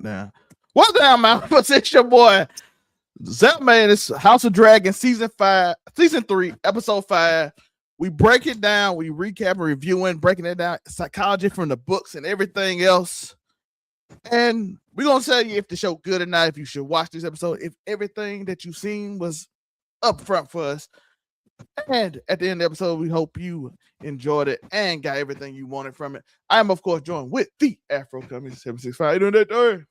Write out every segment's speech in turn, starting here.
Now, what's down, man? It's your boy Zelmae in this House of Dragon season 3, episode 5. We break it down, we recap and reviewing, breaking it down, psychology from the books and everything else. And we're gonna tell you if the show good or not, if you should watch this episode, if everything that you've seen was up front for us. And at the end of the episode, we hope you enjoyed it and got everything you wanted from it. I am, of course, joined with the Afro Coming 765. How you doing that, Dory?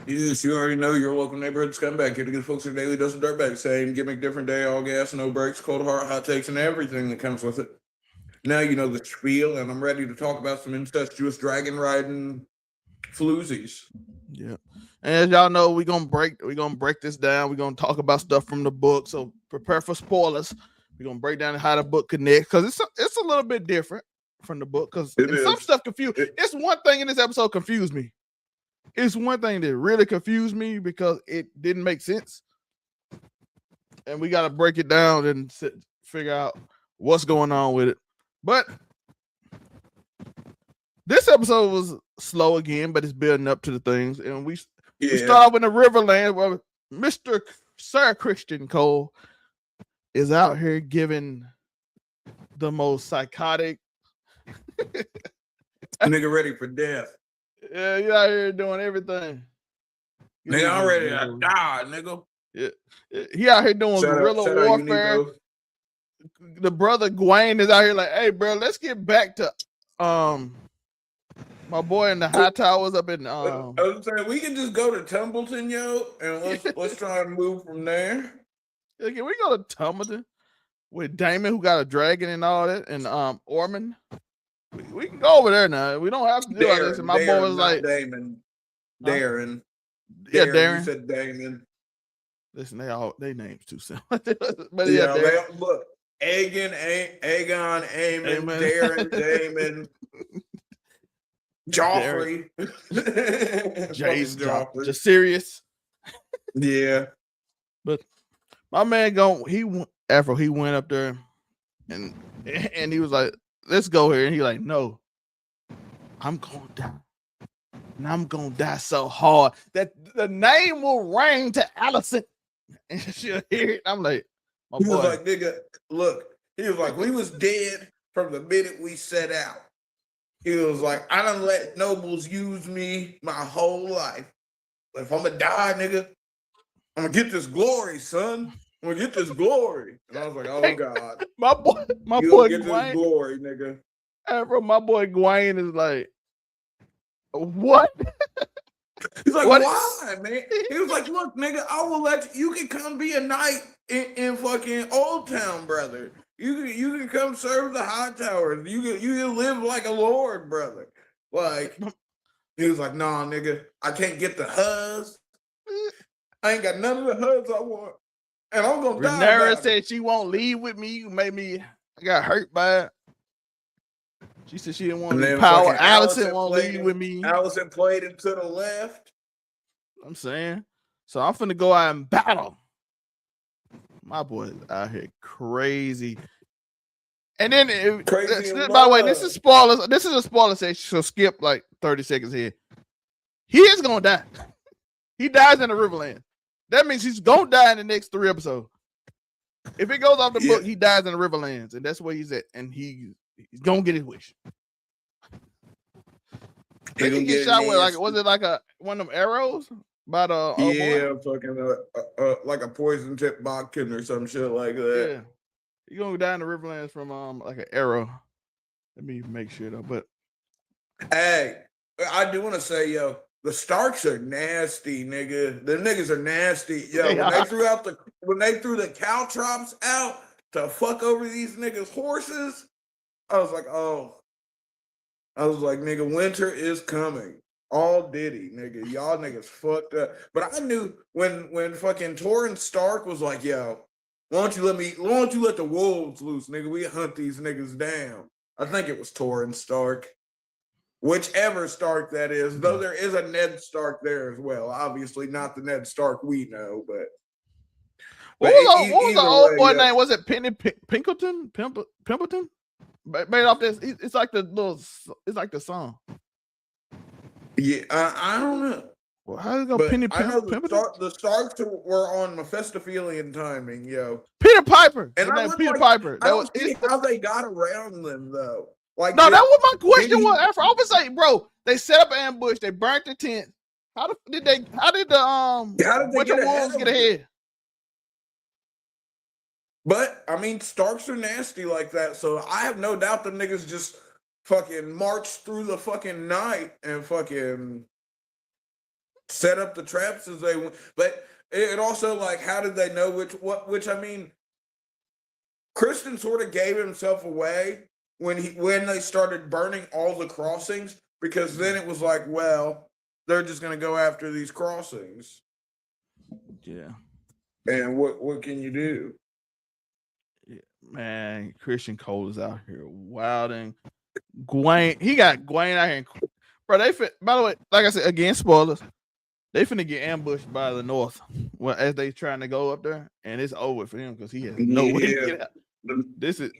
Yes, you already know your local neighborhood scumbag here to give folks their daily dose of dirtbag. Same gimmick, different day, all gas, no breaks, cold hard, hot takes, and everything that comes with it. Now you know the spiel, and I'm ready to talk about some incestuous dragon riding floozies. Yeah, and as y'all know, we're gonna break this down. We're gonna talk about stuff from the book, so prepare for spoilers. We're gonna break down how the book connects because it's a little bit different from the book because some stuff confused. It's one thing in this episode confused me. It's one thing that really confused me because it didn't make sense, and we got to break it down and figure out what's going on with it. But this episode was slow again, but it's building up to the things, and we start off in the Riverland where Mr. Ser Criston Cole is out here giving the most psychotic nigga ready for death. Yeah, you out here doing everything. Nigga, I'm ready to die, nigga. Yeah, he out here doing guerrilla warfare. The brother Gwaine is out here like, hey, bro, let's get back to my boy in the Hightowers up in I was saying we can just go to Tumbleton, yo, and let's try and move from there. Yeah, can we go to Tumbleton with Daemon, who got a dragon and all that, and Ormund? We can go over there now. We don't have to do all this. And my boy was like, Daemon. Daeron. Yeah, Daeron. You said Daemon. Listen, they names too simple. But look, Aegon, Aemon, Daeron, Daemon, Joffrey, Jace, Joffrey, serious. Yeah, but my man he went up there and he was like, let's go here. And he like, no, I'm gonna die. And I'm gonna die so hard that the name will ring to Alicent. And she'll hear it. I'm like, he was like, nigga, look, he was like, we was dead from the minute we set out. He was like, I done let nobles use me my whole life. But if I'm gonna die, nigga, I'm gonna get this glory, son. I'm gonna get this glory. And I was like, oh God. My boy get this glory, nigga. Bro, my boy Gwaine is like, what? He's like, why, man? He was like, look, nigga, I will let you can come be a knight in fucking Old Town, brother. You can come serve the Hightower. You can live like a lord, brother. Like, he was like, nah, nigga, I can't get the huzz. I ain't got none of the huzz I want. And I'm gonna die. Rhaenyra said she won't leave with me. You made me. I got hurt by it. She said she didn't want any power. Alicent won't leave with me. Alicent played it to the left. I'm saying. So I'm finna go out and battle. My boy's out here crazy. And then, by the way, this is spoilers. This is a spoiler section, so skip like 30 seconds here. He is gonna die. He dies in the Riverland. That means he's gonna die in the next 3 episodes. If it goes off the book, he dies in the Riverlands, and that's where he's at. And he's gonna get his wish. Did he get shot with was it like one of them arrows by the fucking like a poison tip bodkin or some shit like that. Yeah, he's gonna die in the Riverlands from like an arrow. Let me make sure though. But hey, I do want to say, yo, the Starks are nasty, nigga. The niggas are nasty. Yo, when they threw the caltrops out to fuck over these niggas' horses, I was like, nigga, winter is coming. All Diddy, nigga. Y'all niggas fucked up. But I knew when fucking Torrhen Stark was like, yo, why don't you let the wolves loose, nigga? We hunt these niggas down. I think it was Torrhen Stark. Whichever Stark that is, though there is a Ned Stark there as well. Obviously not the Ned Stark we know, but what was the old boy name? Was it Pinkleton? Pimpleton? Made off this, it's like the song. Yeah, I don't know. Well, how did it go? Penny I know the Starks were on Mephistophelian timing, yo. Peter Piper. And I don't see how they got around them though. Like, no, that was my question. I was say, bro, they set up an ambush. They burnt the tent. How did the wolves get ahead? But I mean, Starks are nasty like that, so I have no doubt the niggas just fucking marched through the fucking night and fucking set up the traps as they went. But it also, like, how did they know which I mean, Criston sort of gave himself away when they started burning all the crossings, because then it was like, well, they're just gonna go after these crossings. Yeah. And what can you do? Yeah, man, Criston Cole is out here wilding. Gwaine, he got Gwaine out here. Bro, by the way, like I said, again, spoilers. They finna get ambushed by the North as they trying to go up there, and it's over for him because he has no way to get out.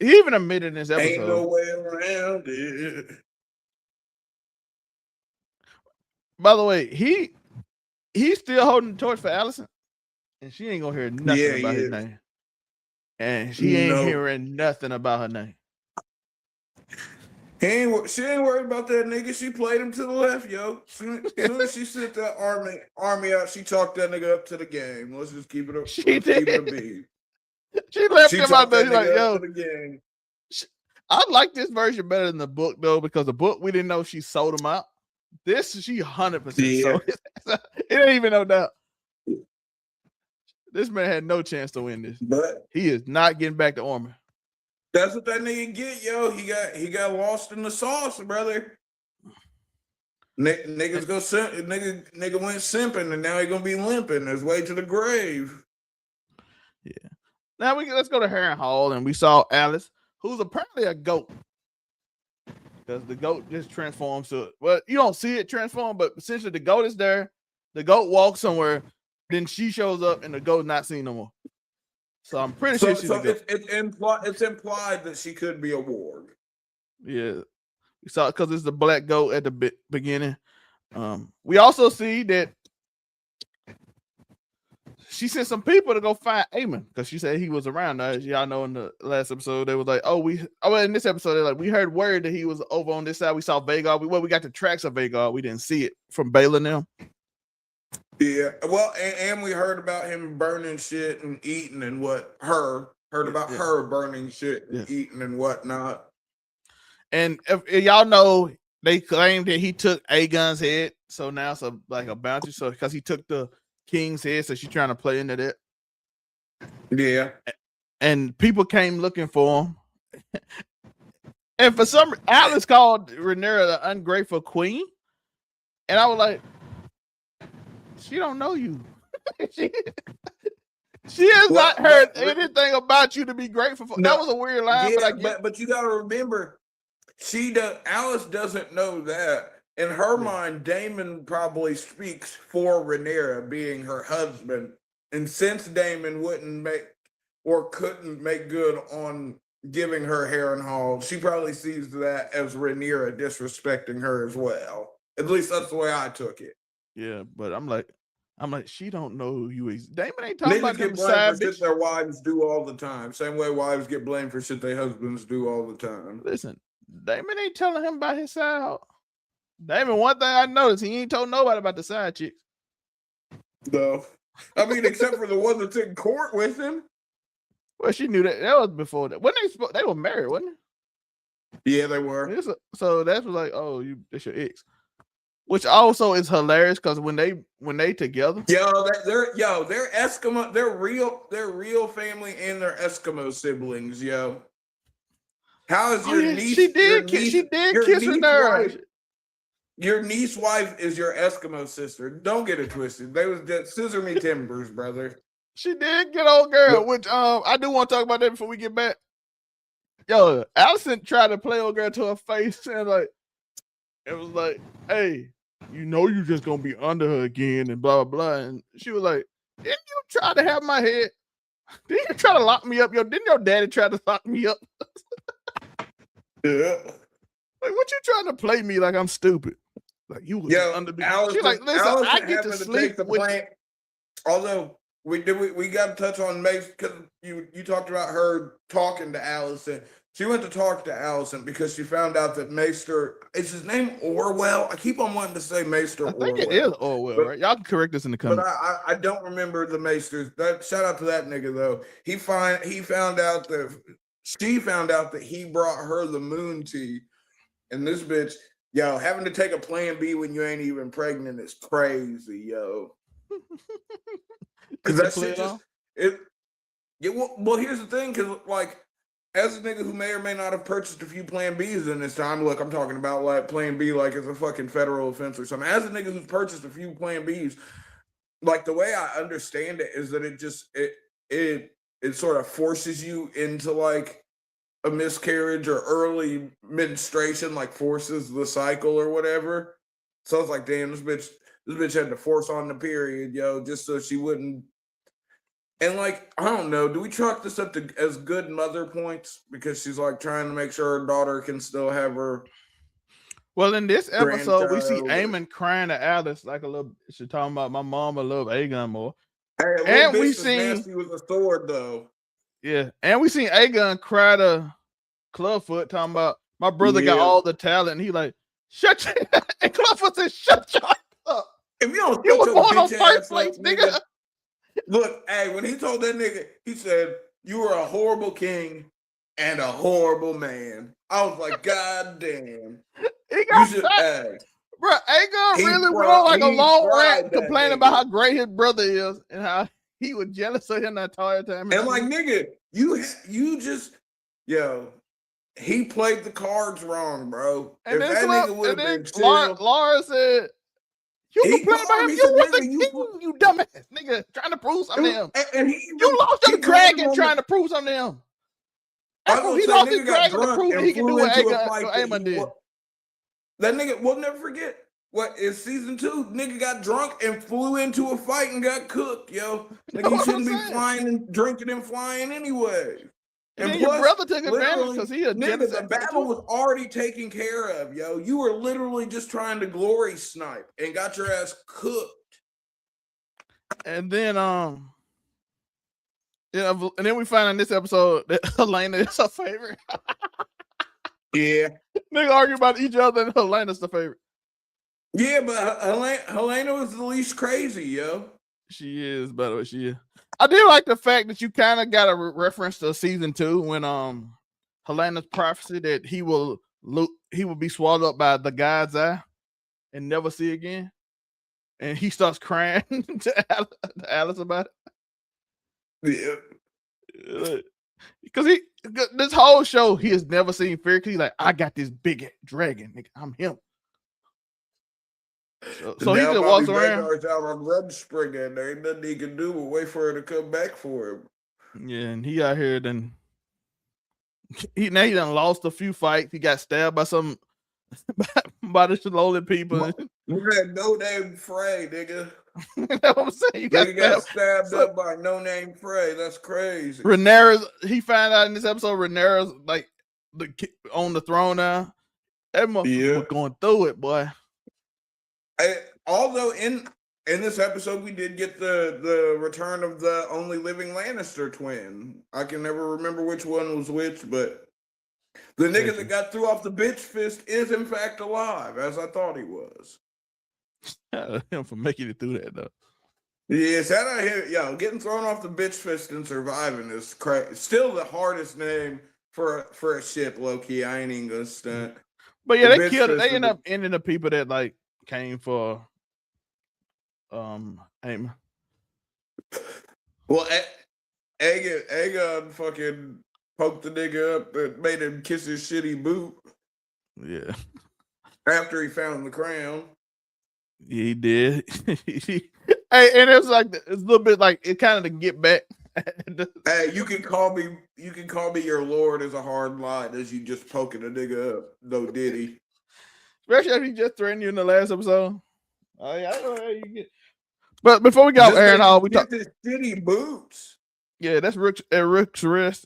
He even admitted in this episode. Ain't no way around it. By the way, he's still holding the torch for Alicent, and she ain't gonna hear nothing about his name. And she ain't hearing nothing about her name. She ain't worried about that nigga. She played him to the left, yo. Soon as she sent that army out, she talked that nigga up to the game. Let's just keep it up. She left him out there. She's like, yo, to the game. I like this version better than the book, though, because the book, we didn't know she sold him out. This, she 100% sold it. It ain't even no doubt. This man had no chance to win this. But he is not getting back to Ormond. That's what that nigga get, yo. He got lost in the sauce, brother. Nigga went simping, and now he gonna be limping his way to the grave. Yeah. Now let's go to Harrenhal, and we saw Alice, who's apparently a goat. Because the goat just transforms to it. Well, you don't see it transform, but essentially the goat is there. The goat walks somewhere, then she shows up, and the goat's not seen no more. So I'm pretty sure she's a goat. It's implied that she could be a warg. Yeah. We saw it because it's the black goat at the beginning. We also see that she sent some people to go find Aemon because she said he was around. As y'all know, in the last episode, they was like, in this episode, they're like, we heard word that he was over on this side. We saw Vhagar. We got the tracks of Vhagar. We didn't see it from Baelor now. Yeah, well, and we heard about him burning shit and eating and heard about her burning shit and eating and whatnot. And if y'all know, they claimed that he took Aegon's head, so now it's like a bounty. So because he took the king's head, so she's trying to play into that. Yeah, and people came looking for him. And for some, Alice called Rhaenyra the ungrateful queen, and I was like, she don't know you. she has not heard anything about you to be grateful for. No, that was a weird line, but you got to remember, Alice doesn't know that. In her mind, Daemon probably speaks for Rhaenyra being her husband, and since Daemon couldn't make good on giving her Harrenhal, she probably sees that as Rhaenyra disrespecting her as well. At least that's the way I took it. Yeah, but I'm like, she don't know who you is. Daemon ain't talking about them side for shit their wives do all the time. Same way wives get blamed for shit their husbands do all the time. Listen, Daemon ain't telling him about his side. Daemon, one thing I noticed, he ain't told nobody about the side chicks. No. I mean, except for the one that's in court with him. Well, she knew that. That was before that. When they were married, wasn't it? Yeah, they were. So that was like, oh, that's your ex. Which also is hilarious because when they together, they're Eskimo, they're real family and they're Eskimo siblings, yo. How is your niece? She did kiss Rhaenyra. Your niece wife is your Eskimo sister. Don't get it twisted. They was just scissor me timbers, brother. She did get old girl, which I do want to talk about that before we get back. Yo, Alicent tried to play old girl to her face and it was like, hey, you know you just gonna be under her again and blah blah blah. And she was like, didn't you try to have my head? Didn't you try to lock me up? Didn't your daddy try to lock me up? Yeah. Like, what you trying to play me like I'm stupid? Like you was under the. She like, listen, I get to sleep the with. plan. Although we got to touch on Mace because you talked about her talking to Alicent. She went to talk to Alicent because she found out that Maester, is his name Orwell? I keep on wanting to say Maester Orwell. I think it is Orwell, right? Y'all can correct us in the comments. But I don't remember the Maesters. Shout out to that nigga though. She found out that he brought her the moon tea, and this bitch, yo, having to take a plan B when you ain't even pregnant is crazy, yo. Because that shit just well, here's the thing, because like, as a nigga who may or may not have purchased a few Plan Bs in this time, look, I'm talking about like Plan B like it's a fucking federal offense or something. As a nigga who's purchased a few Plan Bs, like the way I understand it is that it sort of forces you into like a miscarriage or early menstruation, like forces the cycle or whatever. So it's like, damn, this bitch had to force on the period, yo, just so she wouldn't. And like, I don't know, do we chalk this up to as good mother points because she's like trying to make sure her daughter can still have her? Well, in this episode, we see Aemon crying to Alice like a little. She's talking about my mama love Aegon more. Hey, and we seen nasty with a sword though. Yeah, and we seen Aegon cry to Clubfoot talking about my brother got all the talent, and he like shut your. And Clubfoot said, "Shut your up." If you don't, you were born on first place, nigga. Look, hey, when he told that nigga, he said, "You were a horrible king and a horrible man." I was like, God damn. He got bro, Aegon really went on like a long rant complaining about how great his brother is and how he was jealous of him that entire time. And like, nigga, you just, yo, he played the cards wrong, bro. And if that nigga would have been chill. Laura said, you complain about him, you was the king, you dumbass nigga, trying to prove something to him. And you lost your dragon trying to prove something to him. He lost his dragon to prove that he can do what Aemon did. That nigga, we'll never forget. What is season 2? Nigga got drunk and flew into a fight and got cooked, yo. Nigga, you shouldn't be flying and drinking and flying anyway. And plus, your brother took advantage because he nigga, the battle was already taken care of, yo. You were literally just trying to glory snipe and got your ass cooked. And then and then we find in this episode that Helaena is her favorite. Yeah. Nigga argue about each other and Helena's the favorite. Yeah, but Helaena was the least crazy, yo. She is, by the way, she is. I do like the fact that you kind of got a reference to season 2 when Helena's prophecy that he will be swallowed up by the God's eye and never see again. And he starts crying to Alice about it. Yeah. Because this whole show, he has never seen fear. Because he's like, I got this big dragon, nigga. I'm him. So he just walks around. Out on Red Spring, and there ain't nothing he can do but wait for her to come back for him. Yeah, and he out here then. He done lost a few fights. He got stabbed by some by the slowly people. You had no name Frey, nigga. That's what I'm saying. You got stabbed up by no name Frey. That's crazy. Rhaenyra's. He found out in this episode Rhaenyra's like on the throne now. That motherfucker going through it, boy. Although in this episode we did get the return of the only living Lannister twin. I can never remember which one was which, but the nigga that got threw off the bitch fist is in fact alive, as I thought he was. Shout out to him for making it through that though. Yeah, shout out here, yo, getting thrown off the bitch fist and surviving is crazy. Still the hardest name for a ship, low key. I ain't even gonna stunt. But yeah, they killed it. They ended up ending the people that like came for Aemon. Well, Aegon fucking poked the nigga up and made him kiss his shitty boot. Yeah. After he found the crown. Yeah, he did. Hey, and it's like it's a little bit like it kind of to get back. Hey, you can call me your lord as a hard line as you just poking a nigga up. No diddy. Especially if he just threatened you in the last episode. Oh yeah, I know how you get. But before we got Aaron Hall, we talked his shitty boots. Yeah, that's Rick's wrist.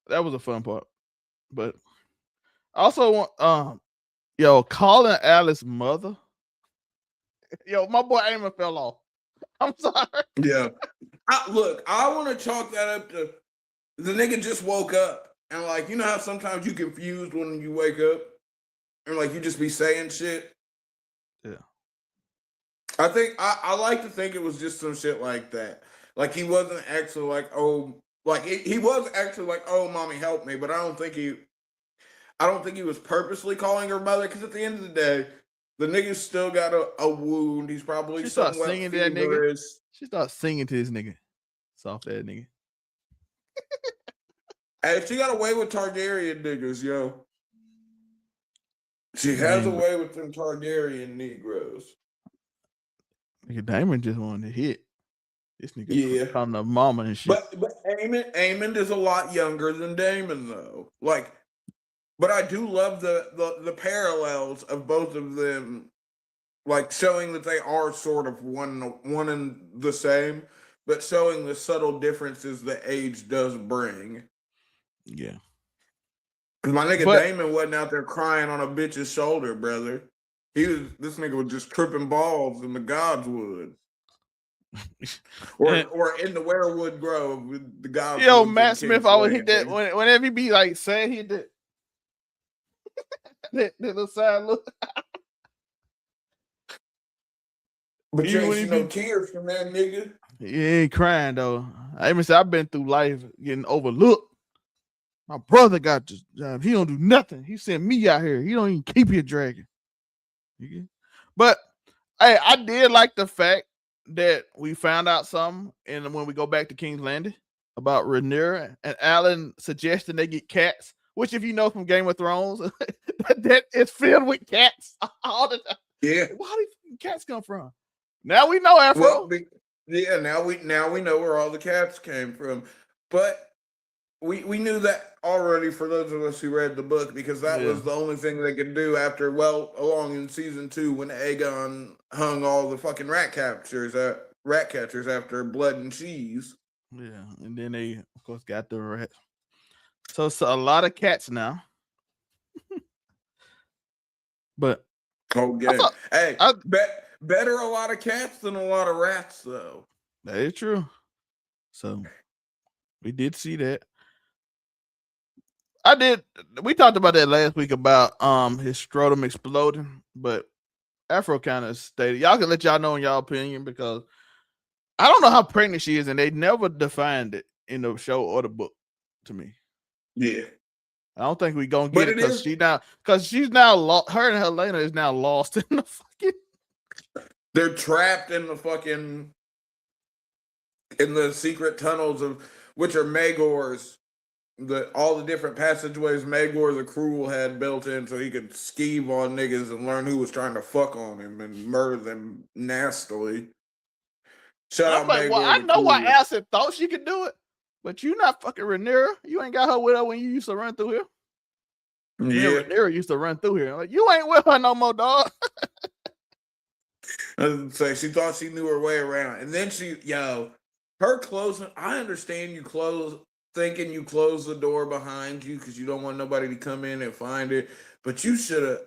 That was a fun part. But I also want calling Alice's mother Yo, my boy Aemon fell off. I'm sorry. Yeah. I want to chalk that up to the nigga just woke up. And like, you know how sometimes you confused when you wake up? And like, you just be saying shit? Yeah. I think, I like to think it was just some shit like that. Like, he wasn't actually like, oh, like, he was actually like, oh, mommy, help me. But I don't think he was purposely calling her mother, because at the end of the day, the nigga still got a wound. He's probably somewhat singing to that nigga. feverish. She starts singing to this nigga. Soft ass nigga. Hey, she got away with Targaryen niggas, yo. She has a way with them Targaryen Negroes. Nigga, Daemon just wanted to hit. This nigga calling the mama and shit. But Aemon is a lot younger than Daemon, though. Like, but I do love the parallels of both of them, like showing that they are sort of one and the same, but showing the subtle differences that age does bring. Yeah. Cause my nigga Daemon wasn't out there crying on a bitch's shoulder, brother. This nigga was just tripping balls in the godswood. or in the werewood grove with the gods. Yo, Matt Smith always hit that whenever he be like sad, he did that little side look. But you ain't see no tears from that nigga. He ain't crying though. I even say I've been through life getting overlooked. My brother got this job. He don't do nothing. He sent me out here. He don't even keep your dragon. But hey, I did like the fact that we found out something, and when we go back to King's Landing about Rhaenyra and Alan suggesting they get cats, which if you know from Game of Thrones, that is filled with cats all the time. Yeah. Where do these cats come from? Now we know, Afro. Well, now we know where all the cats came from. But we knew that already for those of us who read the book, because that was the only thing they could do after, along in season 2 when Aegon hung all the fucking rat catchers after Blood and Cheese. Yeah, and then they, of course, got the rats. So it's a lot of cats now. But better a lot of cats than a lot of rats, though. That is true. So we did see that. We talked about that last week about his scrotum exploding, but Afro kind of stated, y'all can let y'all know in y'all opinion, because I don't know how pregnant she is, and they never defined it in the show or the book to me. Yeah. I don't think we're gonna get it because she's now her and Helaena is now lost in the fucking. They're trapped in the fucking secret tunnels of which are Maegor's. All the different passageways Maegor the Cruel had built in so he could skeeve on niggas and learn who was trying to fuck on him and murder them nastily. Shout out Maegor. Well, I know why Alicent thought she could do it, but you not fucking Rhaenyra. You ain't got her with her when you used to run through here. Yeah, Rhaenyra used to run through here. Like, you ain't with her no more, dog. So she thought she knew her way around, and then her closing. I understand you thinking you close the door behind you because you don't want nobody to come in and find it, but you should have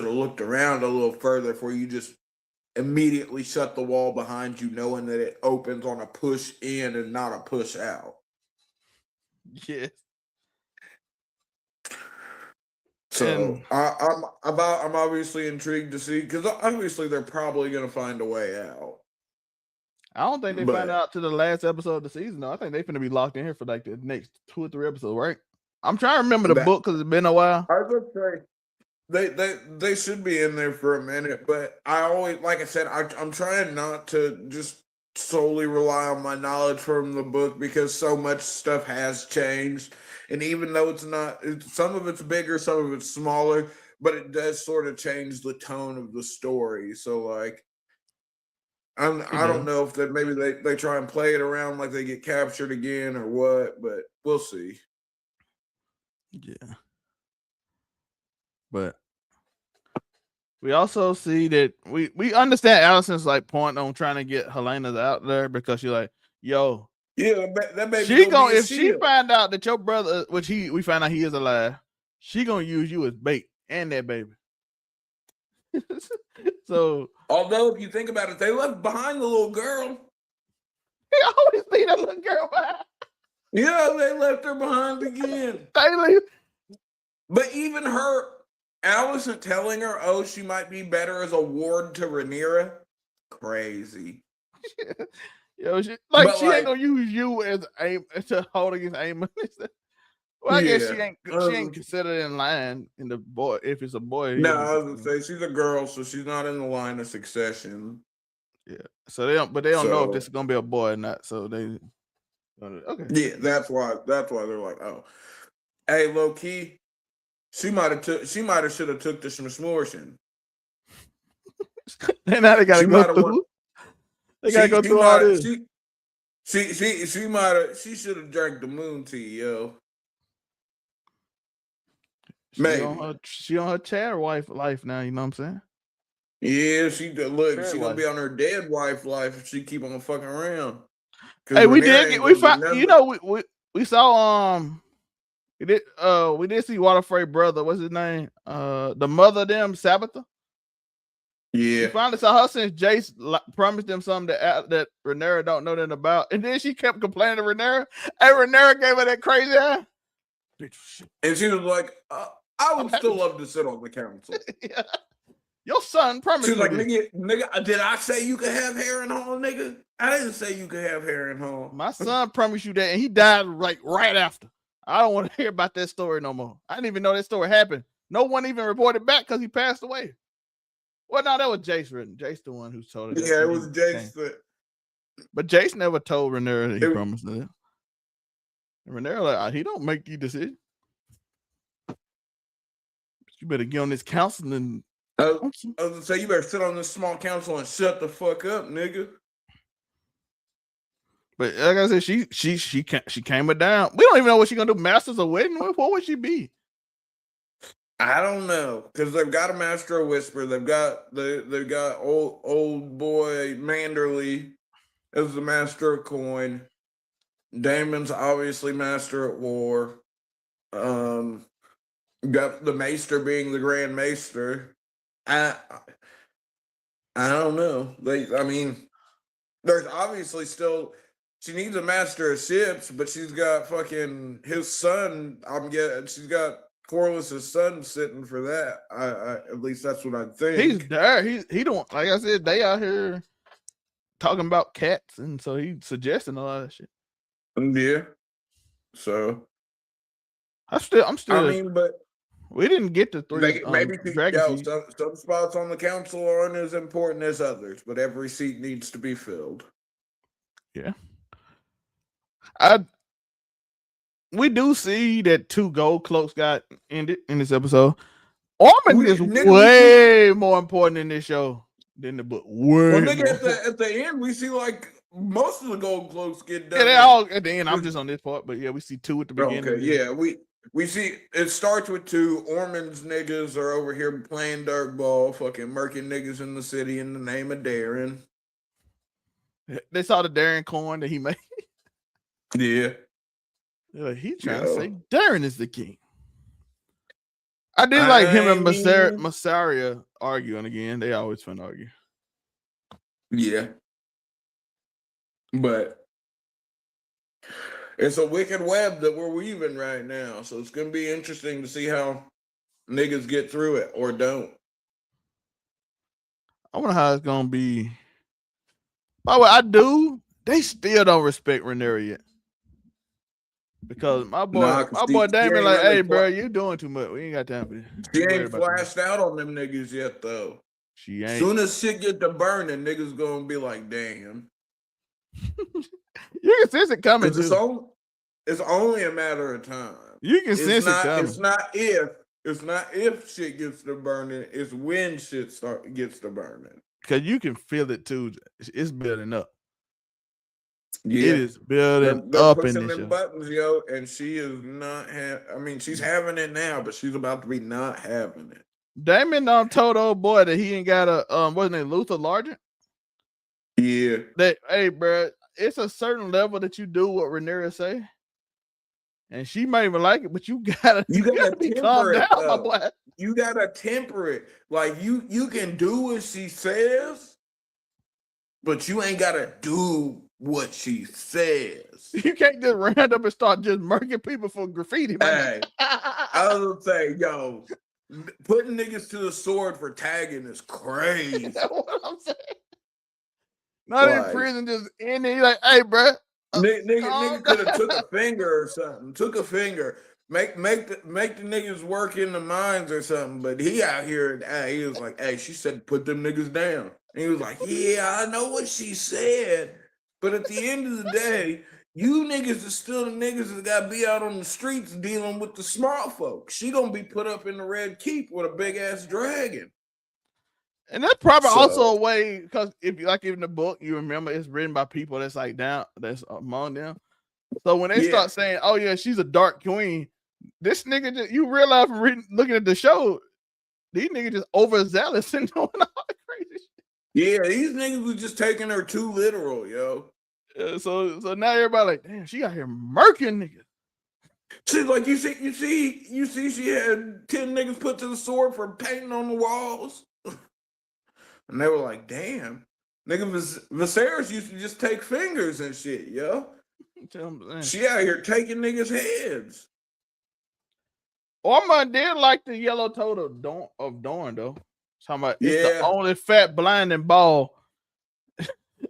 looked around a little further before you just immediately shut the wall behind you, knowing that it opens on a push in and not a push out. Yeah. So I'm obviously intrigued to see, because obviously they're probably going to find a way out. I don't think they find out to the last episode of the season, though. I think they're going to be locked in here for like the next 2 or 3 episodes, right? I'm trying to remember the book because it's been a while. I would say they should be in there for a minute, but I always, like I said, I'm trying not to just solely rely on my knowledge from the book, because so much stuff has changed. And even though some of it's bigger, some of it's smaller, but it does sort of change the tone of the story. So like, I don't know if that maybe they try and play it around like they get captured again or what, but we'll see. Yeah. But we also see that we understand Alicent's like point on trying to get Helena's out there, because she's like, yo. Yeah, that baby. If she find out that your brother, which we find out he is alive, she gonna use you as bait and that baby. So, although if you think about it, they left behind the little girl. he always leave that little girl behind. Yeah, they left her behind again. Daily. But even her, Alicent telling her, oh, she might be better as a ward to Rhaenyra. Crazy. Yo, she But, ain't gonna use you as aim to hold against Aemon. Well, I guess she ain't considered in line in the boy if it's a boy. No, I was gonna say she's a girl, so she's not in the line of succession. Yeah. So they don't know if this is gonna be a boy or not. So they okay. Yeah, that's why they're like, oh. Hey, low key, she might have should have took the Schmortion. And now they gotta go through. They gotta go through all this. She should have drank the moon tea, yo. She on her chair wife life now, you know what I'm saying? Yeah, she gonna be on her dead wife life if she keep on fucking around. Hey, we saw we did see Waterfrey brother, what's his name? The mother of them, Sabbatha. Yeah. We finally saw her since Jace promised them something that Rhaenyra don't know nothing about. And then she kept complaining to Rhaenyra. And Rhaenyra gave her that crazy eye. And she was like, I would still love to sit on the council. Yeah. Your son promised. She's like, nigga, did I say you could have hair in hall, nigga? I didn't say you could have hair in hall. My son promised you that, and he died right after. I don't want to hear about that story no more. I didn't even know that story happened. No one even reported back because he passed away. Well, no, that was Jace written. Jace the one who told it. Yeah, it was Jace. But Jace never told Rhaenyra that he promised that. And Rhaenyra, he don't make the decision. You better get on this council and. I was gonna say, you better sit on this small council and shut the fuck up, nigga. But like I said, she came her down. We don't even know what she's gonna do. Masters of Wedding? What would she be? I don't know, because they've got a Master of Whisper. They've got old boy Manderly as the Master of Coin. Daemon's obviously Master at War. Got the Maester being the Grand Maester. I don't know. There's obviously still. She needs a Master of Ships, but she's got fucking his son. She's got Corliss's son sitting for that. I at least that's what I think. He's there. He don't, like I said, they out here talking about cats, and so he's suggesting a lot of shit. Yeah. So I'm still. I mean, but we didn't get to three. Some spots on the council aren't as important as others, but every seat needs to be filled. Yeah. We do see that 2 Gold Cloaks got ended in this episode. Ormond is way more important in this show than the book. At the end, we see like most of the Gold Cloaks get done. Yeah, they all at the end. I'm just on this part, but yeah, we see 2 at the beginning. Okay, yeah, we see it starts with 2. Ormond's niggas are over here playing dirtball, fucking murking niggas in the city in the name of Daeron. They saw the Daeron coin that he made. Yeah. Like, he trying to say Daeron is the king. I did like him and Massaria arguing again. They always fun to argue. Yeah. But it's a wicked web that we're weaving right now. So it's going to be interesting to see how niggas get through it or don't. I wonder how it's going to be. By the way, they still don't respect Rhaenyra yet. Because my boy Daemon like, hey, bro, you doing too much. We ain't got time for this. She ain't flashed out on them niggas yet, though. She ain't. Soon as shit get to burning, niggas gonna be like, damn. You can sense it coming. It's only a matter of time. You can sense it coming. It's not if shit gets to burning. It's when shit gets to burning. Because you can feel it too. It's building up. Yeah. It is building up in this show. Buttons, yo, and she is not. She's having it now, but she's about to be not having it. Daemon told old boy that he ain't got a wasn't it Luther Largent? Yeah. That hey, bro, it's a certain level that you do what Rhaenyra say, and she might even like it, but you gotta be calm down, my boy. you gotta temper it. Like you can do what she says, but you ain't gotta do what she says. You can't just run up and start just murking people for graffiti. Hey, I was gonna say, yo, putting niggas to the sword for tagging is crazy. That's what I'm saying. Not in prison, just in there. Like, hey, bro. Nigga could have took a finger or something. Took a finger. Make the niggas work in the mines or something. But he out here, he was like, hey, she said put them niggas down. And he was like, yeah, I know what she said. But at the end of the day, you niggas are still the niggas that got to be out on the streets dealing with the smart folks. She gonna be put up in the Red Keep with a big ass dragon. And that's probably also a way, because if you like in the book, you remember it's written by people that's like down, that's among them. So when they start saying, "Oh yeah, she's a dark queen," this nigga, just, you realize from looking at the show, these niggas just overzealous and doing all the crazy shit. Yeah, these niggas was just taking her too literal, yo. So now everybody like, damn, she out here murking niggas. She's like, you see, she had 10 niggas put to the sword for painting on the walls. And they were like, damn. Nigga, Viserys used to just take fingers and shit, yo. She out here taking niggas' heads. Ormund did like the yellow toad of Dorne, though. Talking about it's the only fat, blind, and bald.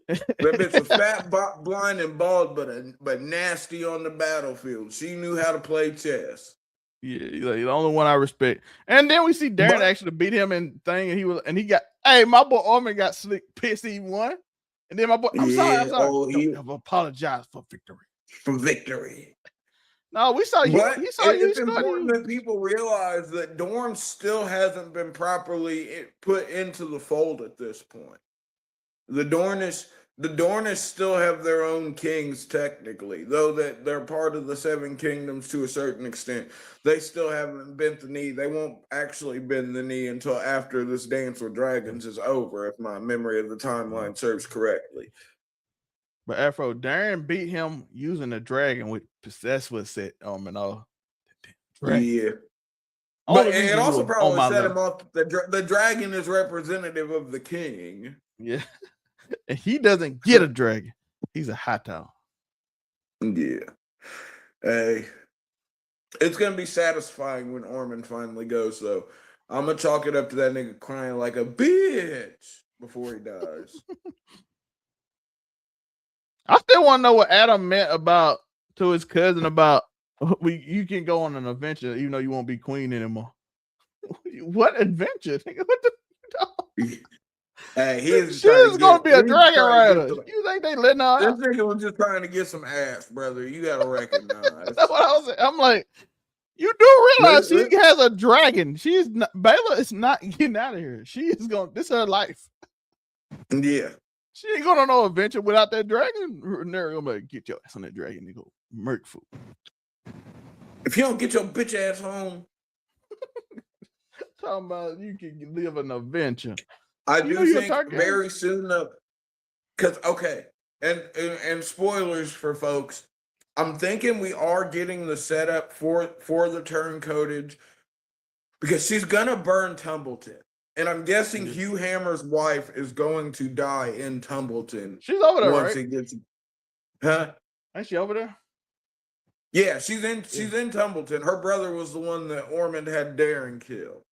That bitch was fat, blind, and bald, but nasty on the battlefield. She knew how to play chess. Yeah, like, the only one I respect. And then we see Daeron actually beat him in thing, and he got, hey, my boy Ormund got slick pissed, he won. And then my boy, I'm sorry. Oh, he apologized for victory. For victory. No, we saw you. It's important that people realize that Dorne still hasn't been properly put into the fold at this point. The Dornish still have their own kings technically, though that they're part of the Seven Kingdoms to a certain extent. They still haven't bent the knee. They won't actually bend the knee until after this Dance with Dragons is over, if my memory of the timeline serves correctly. But Afro, Daeron beat him using a dragon, which that's what set and all. Yeah. But it also probably set him off. The dragon is representative of the king. Yeah. And he doesn't get a dragon. He's a Hightower. Yeah. Hey. It's going to be satisfying when Ormund finally goes, though. I'm going to chalk it up to that nigga crying like a bitch before he dies. I still want to know what Adam meant to his cousin about you can go on an adventure even though you won't be queen anymore. What adventure? What the Hey, she's gonna be a dragon rider. You think they letting her out? This nigga was just trying to get some ass, brother. You gotta recognize. That's what I was saying. I'm like, you do realize she has a dragon. She's not, Baela is not getting out of here. She is going. This is her life. Yeah. She ain't going on no adventure without that dragon. Rhaenyra gonna be like, get your ass on that dragon, nigga. Merc food. If you don't get your bitch ass home. Talking about you can live an adventure. I do think very soon though, because and spoilers for folks. I'm thinking we are getting the setup for the turncoatage because she's gonna burn Tumbleton, and I'm guessing Hugh Hammer's wife is going to die in Tumbleton. She's over there, once right? It gets, huh? Ain't she over there? Yeah, she's in Tumbleton. Her brother was the one that Ormond had Daeron kill.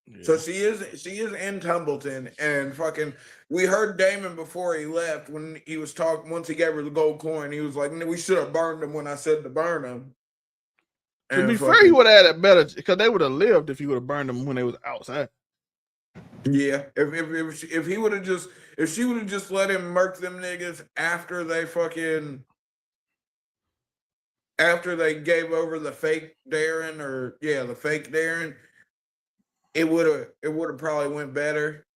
Yeah. So she is in Tumbleton, and fucking we heard Daemon before he left when he was talking. Once he gave her the gold coin, he was like, "We should have burned him when I said to burn him." To be fair, he would have had it better because they would have lived if he would have burned them when they was outside. Yeah, if he would have just she would have just let him murk them niggas after they gave over the fake Daeron the fake Daeron. It would have probably went better,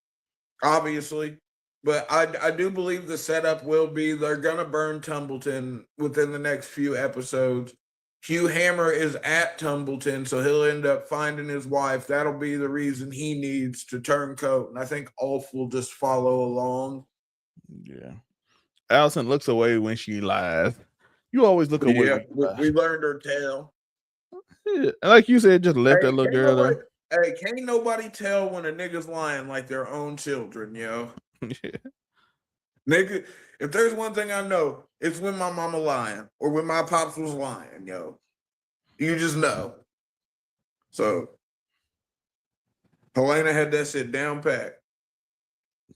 obviously. But I do believe the setup will be they're gonna burn Tumbleton within the next few episodes. Hugh Hammer is at Tumbleton, so he'll end up finding his wife. That'll be the reason he needs to turncoat. And I think Ulf will just follow along. Yeah. Alicent looks away when she lies. You always look away. Yeah, we learned her tale. Yeah. And like you said, just left that little girl there. Hey, can't nobody tell when a nigga's lying like their own children, yo. Yeah. Nigga, if there's one thing I know, it's when my mama lying or when my pops was lying, yo. You just know. So Helaena had that shit down pat.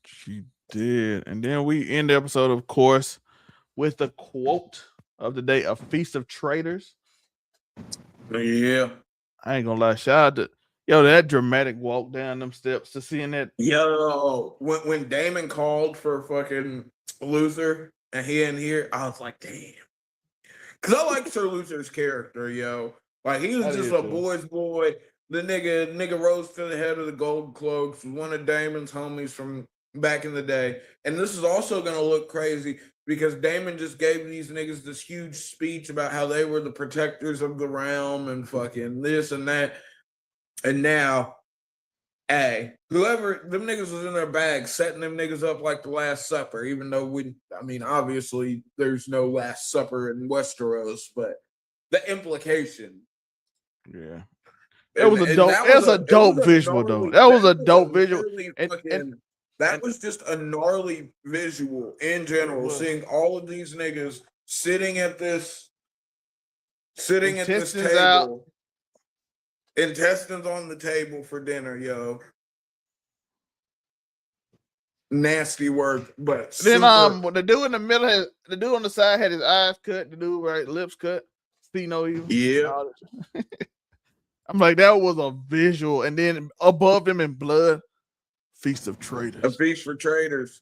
She did. And then we end the episode, of course, with the quote of the day, a feast of traitors. Yeah. I ain't gonna lie. Shout out to that dramatic walk down them steps to seeing that. Yo, when Daemon called for fucking Luther and he didn't hear, I was like, damn. Cause I like Sir Luther's character, yo. Like he was just a boy's boy. The nigga rose to the head of the Gold Cloaks, was one of Daemon's homies from back in the day. And this is also gonna look crazy because Daemon just gave these niggas this huge speech about how they were the protectors of the realm and fucking this and that. And now, hey, whoever them niggas was in their bag, setting them niggas up like the Last Supper, even though obviously there's no Last Supper in Westeros, but the implication. Yeah. That was a dope visual, though. That was a dope visual. That was just a gnarly visual in general, seeing all of these niggas sitting at this table. Intestines on the table for dinner, yo. Nasty work, but then the dude in the middle the dude on the side had his eyes cut, the dude right lips cut. See no evil. Yeah. I'm like, that was a visual, and then above them in blood, feast of traitors. A feast for traitors,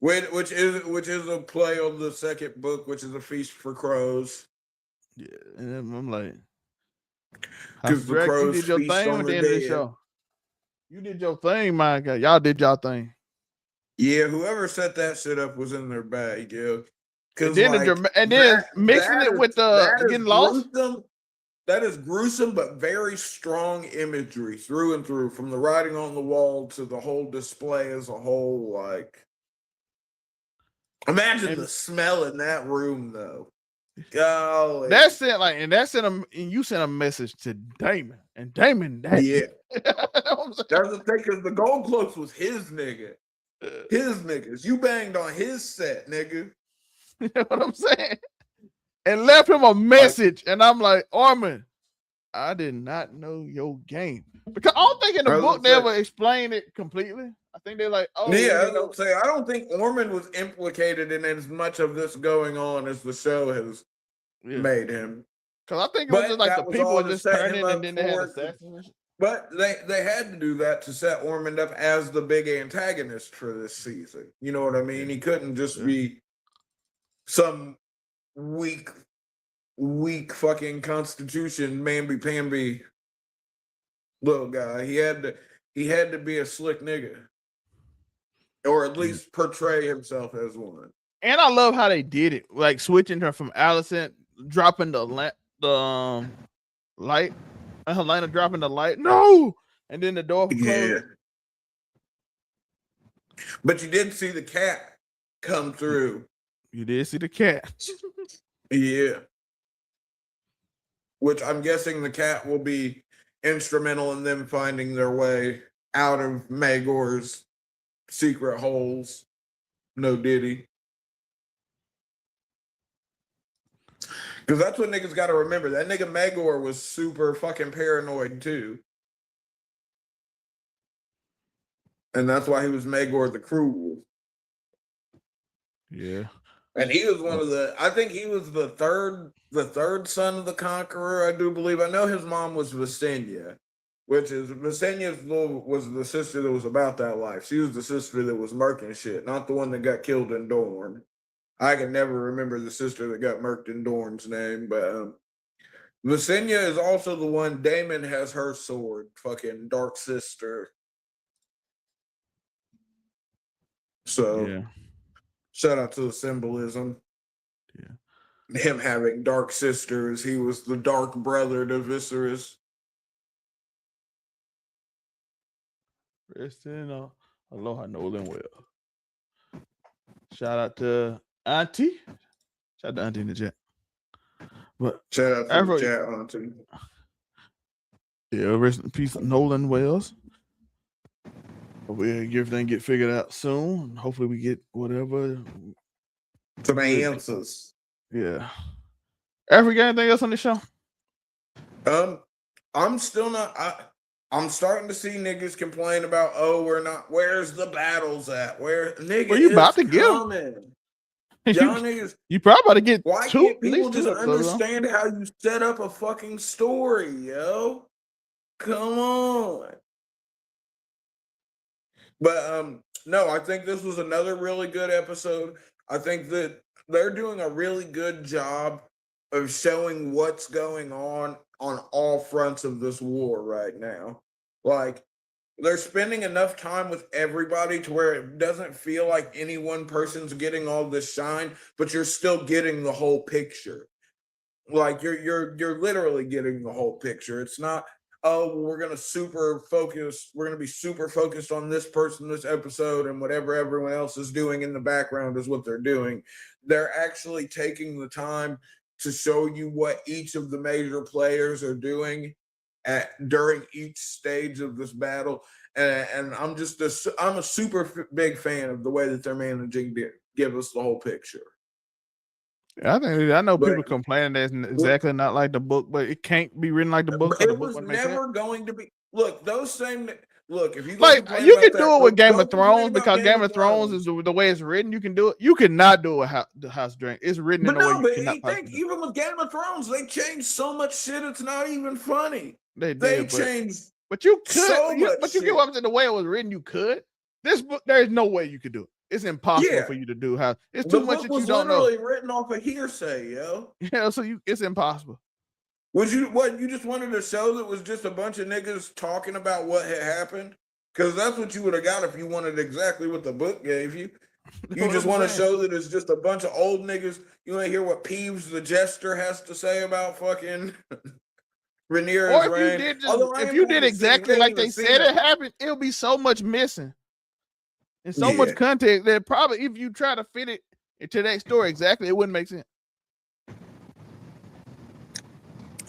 which is a play on the second book, which is a feast for crows. Yeah, and I'm like, because the crows you did your feast thing on at the the end of the dead. show. You did your thing, my guy. Y'all did y'all thing. Yeah, whoever set that shit up was in their bag, yo. And then mixing it with getting lost. That is gruesome, but very strong imagery through and through, from the writing on the wall to the whole display as a whole. Like, imagine the smell in that room, though. Golly. That's it. Like, and you sent a message to Daemon, and Daemon, yeah. That's the thing, because the Gold Cloaks was his nigga. His niggas. You banged on his set, nigga. You know what I'm saying? And left him a message, and I'm like, Ormund, I did not know your game, because I don't think in the book they ever explained it completely. I think they're like, oh yeah, I don't think Ormund was implicated in as much of this going on as the show has made him. Because I think it was just like the people just turning, and then they had assassins. But they had to do that to set Ormund up as the big antagonist for this season. You know what I mean? He couldn't just be some weak fucking Constitution mamby-pamby little guy. He had to be a slick nigga, or at least portray himself as one. And I love how they did it, like switching her from Alicent, dropping the light, and Helaena dropping the light. No, and then the door closed. Yeah. But you did see the cat come through. You did see the cat. Yeah. Which I'm guessing the cat will be instrumental in them finding their way out of Maegor's secret holes. No diddy. Because that's what niggas got to remember. That nigga Maegor was super fucking paranoid too. And that's why he was Maegor the Cruel. Yeah. And he was one of I think he was the third son of the Conqueror, I do believe. I know his mom was Visenya, Visenya was the sister that was about that life. She was the sister that was murking shit, not the one that got killed in Dorne. I can never remember the sister that got murked in Dorne's name, but Visenya is also the one. Daemon has her sword, fucking Dark Sister. So, yeah. Shout out to the symbolism. Yeah. Him having dark sisters. He was the dark brother to Viserys. Rest in aloha, Nolan well. Shout out to Auntie. Shout out to Auntie in the chat. But shout out to the chat, Auntie. Yeah, rest in peace, Nolan Wells. We'll get everything get figured out soon. Hopefully, we get whatever. Some answers. Yeah. Ever got anything else on the show? I'm still not. I'm starting to see niggas complain about, we're not. Where's the battles at? Where nigga? Well, you about to get them? Y'all niggas, you probably about to get. Why can't people just understand how you set up a fucking story, yo? Come on. But no, I think this was another really good episode. I think that they're doing a really good job of showing what's going on all fronts of this war right now. Like, they're spending enough time with everybody to where it doesn't feel like any one person's getting all this shine, but you're still getting the whole picture. Like, you're literally getting the whole picture. It's not, we're gonna be super focused on this person this episode, and whatever everyone else is doing in the background is what they're doing. They're actually taking the time to show you what each of the major players are doing during each stage of this battle, and I'm a super big fan of the way that they're managing to give us the whole picture. I know people complaining that's exactly not like the book, but it can't be written like the book. It was never going to be. Look, those same. Look, if you you can do it with Game of Thrones, because Game of Thrones is the way it's written. You can do it. You cannot do it the House of Dragon. It's written in a way you cannot. But even with Game of Thrones, they changed so much shit. It's not even funny. They changed. But you could. So you get what I'm saying. The way it was written, you could. This book, there is no way you could do it. It's impossible for you to do. How it's too much that you don't know. The book was literally written off of hearsay, yo. Yeah, so it's impossible. You just wanted a show that was just a bunch of niggas talking about what had happened? Because that's what you would have got if you wanted exactly what the book gave you. You just want a show that is just a bunch of old niggas. You want to hear what Peeves the Jester has to say about fucking Rhaenyra's reign. If you did exactly like they said it happened, it'll be so much missing. And so much content that probably if you try to fit it into that story exactly, it wouldn't make sense.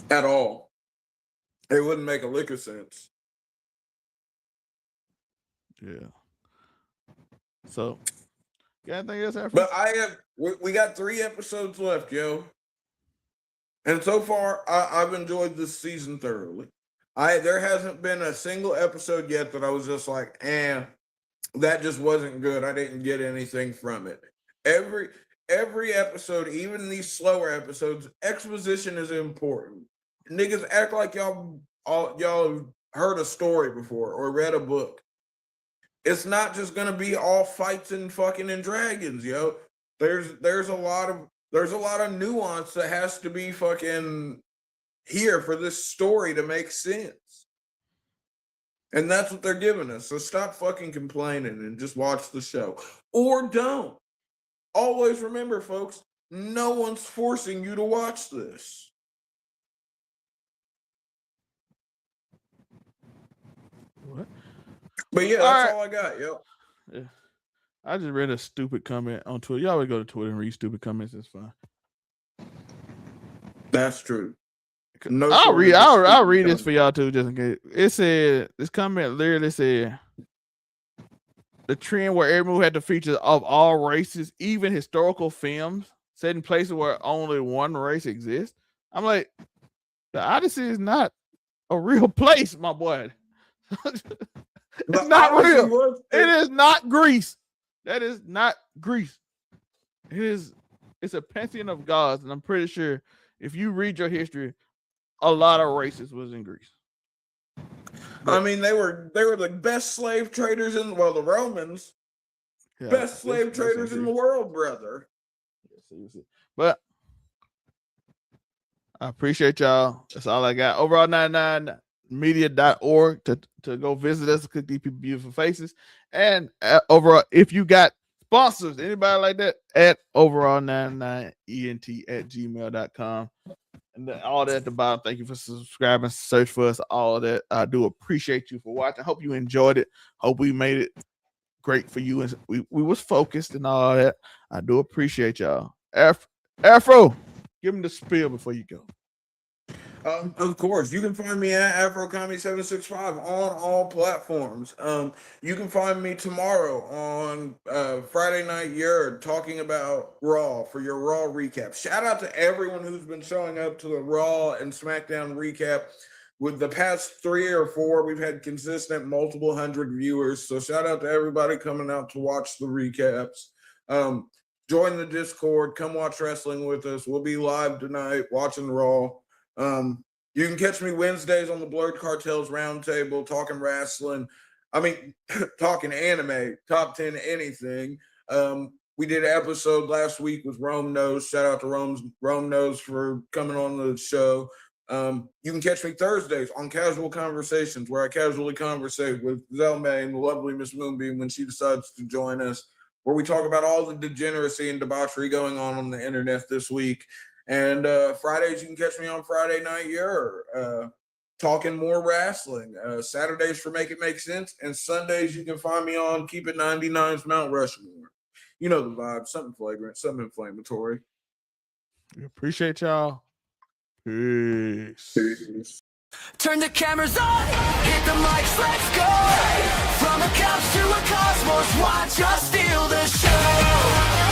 At all. It wouldn't make a lick of sense. Yeah. So, got anything else after? But we got 3 episodes left, yo. And so far, I've enjoyed this season thoroughly. There hasn't been a single episode yet that I was just like, that just wasn't good. I didn't get anything from it. Every episode, even these slower episodes, exposition is important. Niggas act like y'all heard a story before or read a book. It's not just gonna be all fights and fucking and dragons, yo. There's a lot of nuance that has to be fucking here for this story to make sense. And that's what they're giving us. So stop fucking complaining and just watch the show. Or don't. Always remember, folks, no one's forcing you to watch this. What? But yeah, that's all I got, yo. Yeah. I just read a stupid comment on Twitter. You always go to Twitter and read stupid comments. It's fine. That's true. No, I'll read this for y'all too, just in case. It said, this comment literally said, the trend where every movie had the features of all races, even historical films, set in places where only one race exists. I'm like, the Odyssey is not a real place, my boy. It's not real. It is not Greece. That is not Greece. It's a pantheon of gods, and I'm pretty sure if you read your history, a lot of races was in Greece. I mean, they were the best slave traders the Romans, best slave traders in the world, brother. But I appreciate y'all. That's all I got. Overall99media.org to go visit us, click these beautiful faces. And overall, if you got sponsors, anybody like that, at overall99ent@gmail.com. And all that at the bottom. Thank you for subscribing. Search for us. All of that. I do appreciate you for watching. Hope you enjoyed it. Hope we made it great for you. And we was focused and all that. I do appreciate y'all. Afro, give them the spiel before you go. Of course, you can find me at AfroComedy765 on all platforms. You can find me tomorrow on Friday Night Yerd talking about Raw for your Raw recap. Shout out to everyone who's been showing up to the Raw and SmackDown recap. With the past 3 or 4, we've had consistent multiple hundred viewers. So shout out to everybody coming out to watch the recaps. Join the Discord. Come watch wrestling with us. We'll be live tonight watching Raw. You can catch me Wednesdays on the Blurred Cartels Roundtable talking wrestling. I mean, talking anime, top 10 anything. We did an episode last week with Rome Knows. Shout out to Rome Knows for coming on the show. You can catch me Thursdays on Casual Conversations, where I casually conversate with Zelmae and the lovely Miss Moonbeam when she decides to join us, where we talk about all the degeneracy and debauchery going on the internet this week. And Fridays, you can catch me on Friday Night Yerd, talking more wrestling. Saturdays for Make It Make Sense, and Sundays you can find me on Keep It 99's Mount Rushmore. You know the vibe, something flagrant, something inflammatory. We appreciate y'all. Peace. Turn the cameras on, hit the mics, let's go. From a couch to a cosmos, watch us steal the show.